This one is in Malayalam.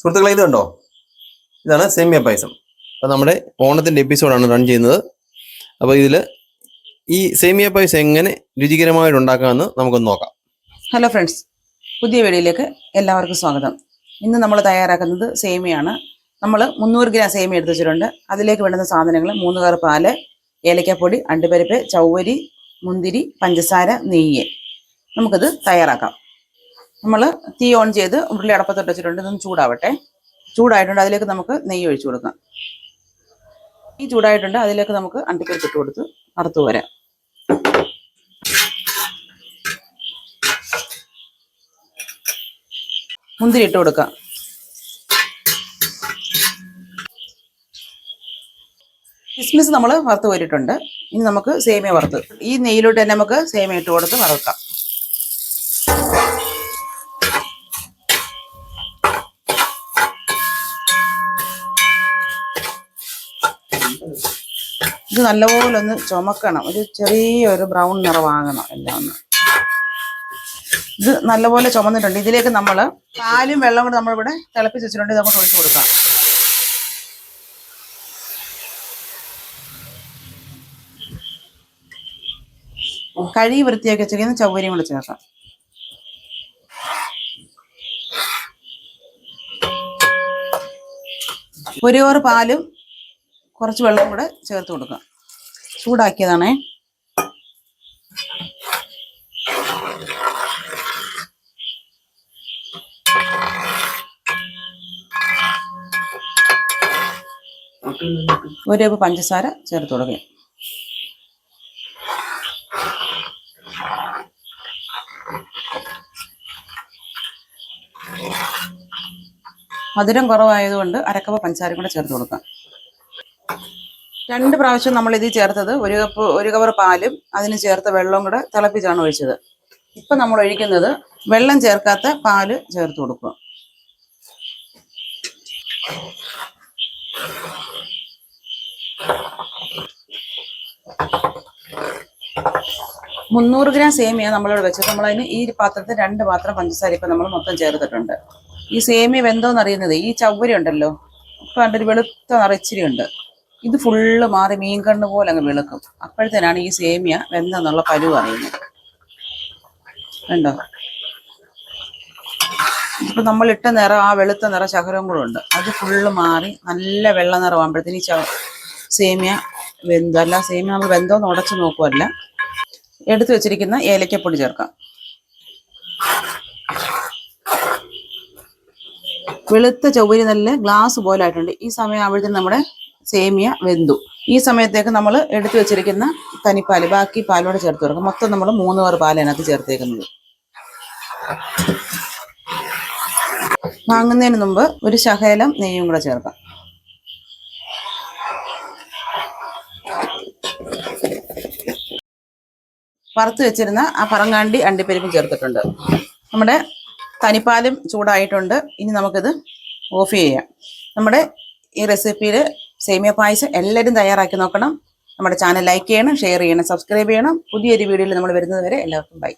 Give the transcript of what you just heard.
സുഹൃത്തുക്കളെ ഇത് കണ്ടോ, ഇതാണ് സേമിയ പായസം. അപ്പോൾ നമ്മുടെ ഓണത്തിൻ്റെ എപ്പിസോഡാണ് റൺ ചെയ്യുന്നത്. അപ്പോൾ ഇതിൽ ഈ സേമിയ പായസം എങ്ങനെ രുചികരമായിട്ട് ഉണ്ടാക്കാമെന്ന് നമുക്കൊന്ന് നോക്കാം. ഹലോ ഫ്രണ്ട്സ്, പുതിയ വീഡിയോയിലേക്ക് എല്ലാവർക്കും സ്വാഗതം. ഇന്ന് നമ്മൾ തയ്യാറാക്കുന്നത് സേമിയാണ്. നമ്മൾ 300 ഗ്രാം സേമിയ എടുത്ത് വെച്ചിട്ടുണ്ട്. അതിലേക്ക് വേണ്ടുന്ന സാധനങ്ങൾ 3 കപ്പ് പാല്, ഏലക്കപ്പൊടി, അണ്ടിപ്പരിപ്പ്, ചൗവരി, മുന്തിരി, പഞ്ചസാര, നെയ്യ്. നമുക്കത് തയ്യാറാക്കാം. നമ്മൾ തീ ഓൺ ചെയ്ത് ഉരുളി അടപ്പത്തോട്ട് വെച്ചിട്ടുണ്ട്. ഇതൊന്ന് ചൂടാവട്ടെ. ചൂടായിട്ടുണ്ട്. അതിലേക്ക് നമുക്ക് നെയ്യ് ഒഴിച്ചു കൊടുക്കാം. ഈ ചൂടായിട്ടുണ്ട്. അതിലേക്ക് നമുക്ക് അണ്ടിപ്പരിപ്പ് ഇട്ട് കൊടുത്ത് വറുത്ത് വരാം. മുന്തിരി ഇട്ട് കൊടുക്കാം. കിസ്മിസ് നമ്മൾ വറുത്ത് കോരിയിട്ടുണ്ട്. ഇനി നമുക്ക് സേമിയ വറുത്ത് ഈ നെയ്യിലോട്ട് തന്നെ നമുക്ക് സേമിയ ഇട്ട് കൊടുത്ത് വറുക്കാം. ഇത് നല്ലപോലെ ഒന്ന് ചുമക്കണം. ഒരു ചെറിയൊരു ബ്രൗൺ നിറമാകണം എല്ലാം ഒന്ന്. ഇത് നല്ലപോലെ ചുമന്നിട്ടുണ്ട്. ഇതിലേക്ക് നമ്മൾ പാലും വെള്ളം കൂടെ നമ്മളിവിടെ തിളപ്പിച്ച് വെച്ചിട്ടുണ്ട്. ഇത് നമുക്ക് ഒഴിച്ചു കൊടുക്കാം. കഴുകി വൃത്തിയാക്കി വെച്ചിരിക്കുന്ന ചൗവരിയും കൂടെ ചേർക്കാം. ഒരു ഓറ് പാലും കുറച്ച് വെള്ളം കൂടെ ചേർത്ത് കൊടുക്കാം. ചൂടാക്കിയതാണേ. ഒരു കപ്പ് പഞ്ചസാര ചേർത്ത് കൊടുക്കുക. മധുരം കുറവായതുകൊണ്ട് അരക്കപ്പ് പഞ്ചസാര കൂടെ ചേർത്ത് കൊടുക്കാം. 2 പ്രാവശ്യം നമ്മൾ ഇതിൽ ചേർത്തത് ഒരു കവർ പാലും അതിന് ചേർത്ത വെള്ളവും കൂടെ തിളപ്പിച്ചാണ് ഒഴിച്ചത്. ഇപ്പം നമ്മൾ ഒഴിക്കുന്നത് വെള്ളം ചേർക്കാത്ത പാല് ചേർത്ത് കൊടുക്കുക. മുന്നൂറ് ഗ്രാം സേമിയ നമ്മളിവിടെ വെച്ചത്. നമ്മളതിന് ഈ പാത്രത്തിൽ 2 പാത്രം പഞ്ചസാര ഇപ്പം നമ്മൾ മൊത്തം ചേർത്തിട്ടുണ്ട്. ഈ സേമിയ വെന്തോന്ന് അറിയുന്നത് ഈ ചവ്വരി ഉണ്ടല്ലോ, ഇപ്പം അതിൻ്റെ വെളുത്ത നിറച്ചിരി ഉണ്ട്. ഇത് ഫുള്ള് മാറി മീൻകണ്ണ് പോലെ അങ്ങ് വെളുക്കും. അപ്പോഴത്തേനാണ് ഈ സേമിയ വെന്തെന്നുള്ള പരുവ് അറിയുന്നത്. കണ്ടോ? ഇപ്പം നമ്മളിട്ട നിറം ആ വെളുത്ത നിറ ശകലവും കൂടെ ഉണ്ട്. അത് ഫുള്ള് മാറി നല്ല വെള്ള നിറമാകുമ്പോഴത്തേന് ഈ സേമിയ വെന്തു. അല്ല, സേമിയ നമ്മൾ വെന്തോന്ന് ഉടച്ച് നോക്കുമല്ല. എടുത്തു വെച്ചിരിക്കുന്ന ഏലക്കപ്പൊടി ചേർക്കാം. വെളുത്ത ചൗവരി നല്ല ഗ്ലാസ് പോലെ ആയിട്ടുണ്ട്. ഈ സമയം ആവുമ്പോഴത്തേന് നമ്മുടെ സേമിയ വെന്തു. ഈ സമയത്തേക്ക് നമ്മൾ എടുത്തു വെച്ചിരിക്കുന്ന തനിപ്പാല്, ബാക്കി പാലോടെ ചേർത്ത് കൊടുക്കും. മൊത്തം നമ്മൾ 3 കവർ പാൽ അതിനകത്ത് ചേർത്തേക്കുന്നത്. വാങ്ങുന്നതിന് മുമ്പ് ഒരു ശകലം നെയ്യും കൂടെ ചേർക്കാം. വറുത്ത് വെച്ചിരുന്ന ആ പറങ്ങാണ്ടി അണ്ടിപ്പരിപ്പും ചേർത്തിട്ടുണ്ട്. നമ്മുടെ തനിപ്പാലും ചൂടായിട്ടുണ്ട്. ഇനി നമുക്കിത് ഓഫ് ചെയ്യാം. നമ്മുടെ ഈ റെസിപ്പിയിൽ സേമിയ പായസം എല്ലാവരും തയ്യാറാക്കി നോക്കണം. നമ്മുടെ ചാനൽ ലൈക്ക് ചെയ്യണം, ഷെയർ ചെയ്യണം, സബ്സ്ക്രൈബ് ചെയ്യണം. പുതിയൊരു വീഡിയോയിൽ നമ്മൾ വരുന്നത് വരെ എല്ലാവർക്കും ബൈ.